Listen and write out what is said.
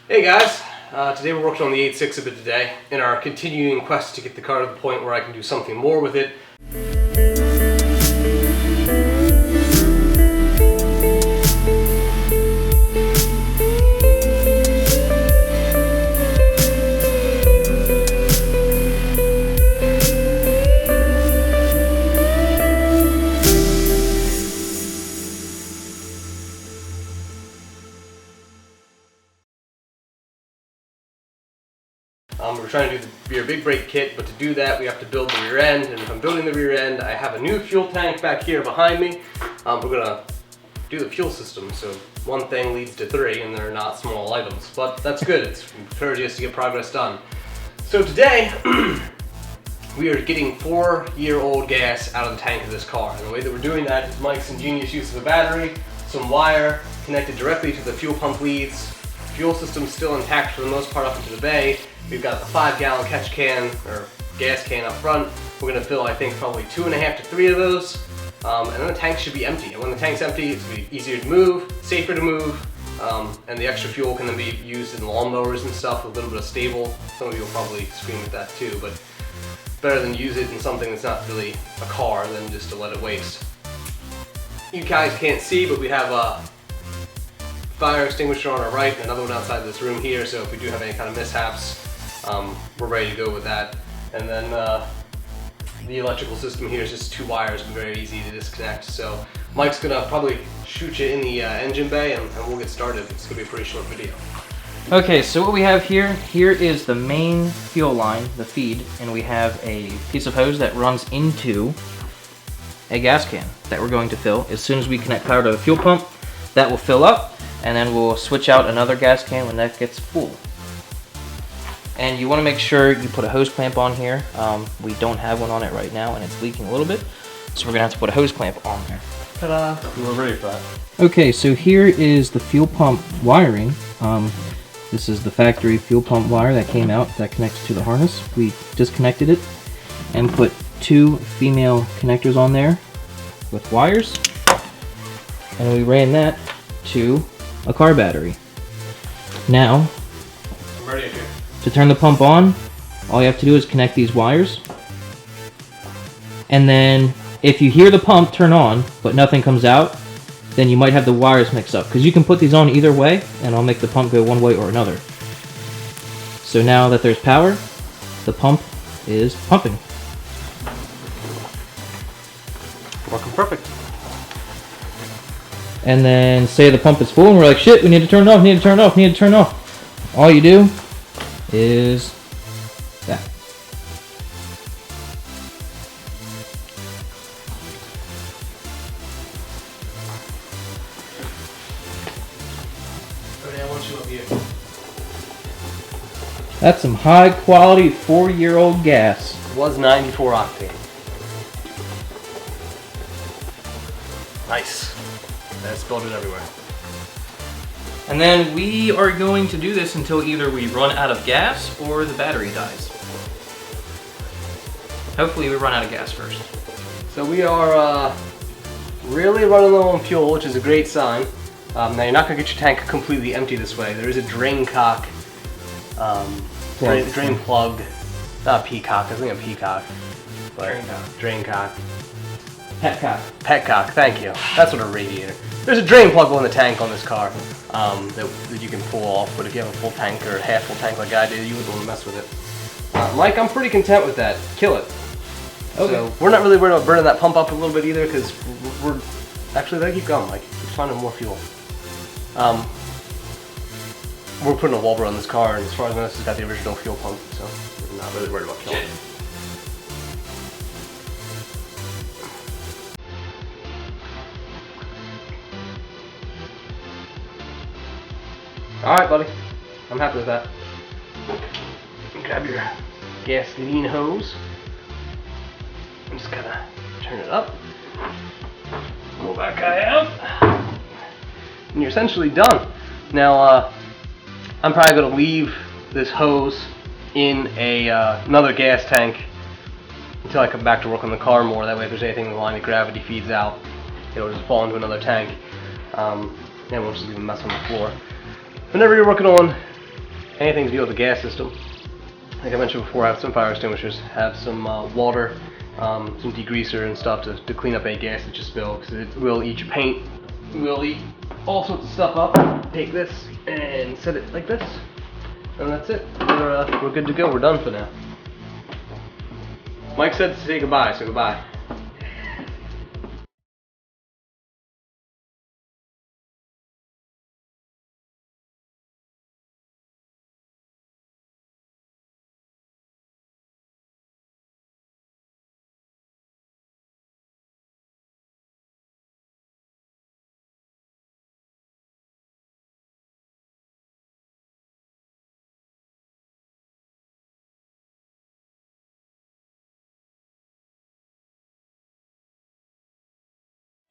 Hey guys, today we're working on the AE86 a bit today in our continuing quest to get the car to the point where I can do something more with it. We're trying to do your big brake kit, but to do that we have to build the rear end, and if I'm building the rear end I have a new fuel tank back here behind me. We're going to do the fuel system, so one thing leads to three and they're not small items, but that's good. It's encouraging us to get progress done. So today we are getting 4-year-old gas out of the tank of this car, and the way that we're doing that is Mike's ingenious use of a battery, some wire connected directly to the fuel pump leads. Fuel system's still intact for the most part up into the bay. We've got the 5-gallon catch can, or gas can up front. We're gonna fill, I think, probably 2.5 to 3 of those. And then the tank should be empty. And when the tank's empty, it's gonna be easier to move, safer to move, and the extra fuel can then be used in lawnmowers and stuff with a little bit of stable. Some of you will probably scream at that too, but better than use it in something that's not really a car than just to let it waste. You guys can't see, but we have a fire extinguisher on our right and another one outside this room here, so if we do have any kind of mishaps, we're ready to go with that. And then the electrical system here is just 2 wires, very easy to disconnect. So Mike's gonna probably shoot you in the engine bay and we'll get started. It's gonna be a pretty short video. Okay, so what we have here is the main fuel line, the feed, and we have a piece of hose that runs into a gas can that we're going to fill. As soon as we connect power to the fuel pump, that will fill up, and then we'll switch out another gas can when that gets full. And you want to make sure you put a hose clamp on here. We don't have one on it right now and it's leaking a little bit, so we're gonna have to put a hose clamp on there. Ta-da! We're ready for that. Okay, so here is the fuel pump wiring. This is the factory fuel pump wire that came out that connects to the harness. We disconnected it and put 2 female connectors on there with wires, and we ran that to a car battery. Now, I'm ready here. To turn the pump on, all you have to do is connect these wires, and then if you hear the pump turn on but nothing comes out, then you might have the wires mixed up, because you can put these on either way and I'll make the pump go one way or another. So now that there's power, the pump is pumping. Working perfect. And then say the pump is full and we're like, shit, we need to turn it off, need to turn it off, need to turn it off. All you do is that. Freddy, I want you up here. That's some high quality 4-year-old gas. It was 94 octane. Nice. That's spilled it everywhere. And then we are going to do this until either we run out of gas or the battery dies. Hopefully we run out of gas first. So we are really running low on fuel, which is a great sign. Now you're not going to get your tank completely empty this way. There is a drain cock, drain plug, not peacock, I think a peacock. But drain cock. Petcock. Petcock, thank you. That's what a radiator. There's a drain plug on the tank on this car that you can pull off, but if you have a full tank or a half full tank like I did, you wouldn't want to mess with it. Mike, I'm pretty content with that. Kill it. Okay. So we're not really worried about burning that pump up a little bit either, because we're actually, let it keep going, Mike. Keep finding more fuel. We're putting a Wallbro on this car, and as far as I know, this has got the original fuel pump, so we're not really worried about killing it. Alright, buddy. I'm happy with that. Grab your gasoline hose. I'm just gonna turn it up. Pull that guy out. And you're essentially done. Now, I'm probably gonna leave this hose in another gas tank until I come back to work on the car more. That way, if there's anything in the line of gravity feeds out, it'll just fall into another tank. And we'll just leave a mess on the floor. Whenever you're working on anything to deal with the gas system. Like I mentioned before, I have some fire extinguishers, have some water, some degreaser and stuff to clean up any gas that you spill, because it will eat your paint, it will eat all sorts of stuff up. Take this and set it like this, and that's it. We're good to go. We're done for now. Mike said to say goodbye, so goodbye.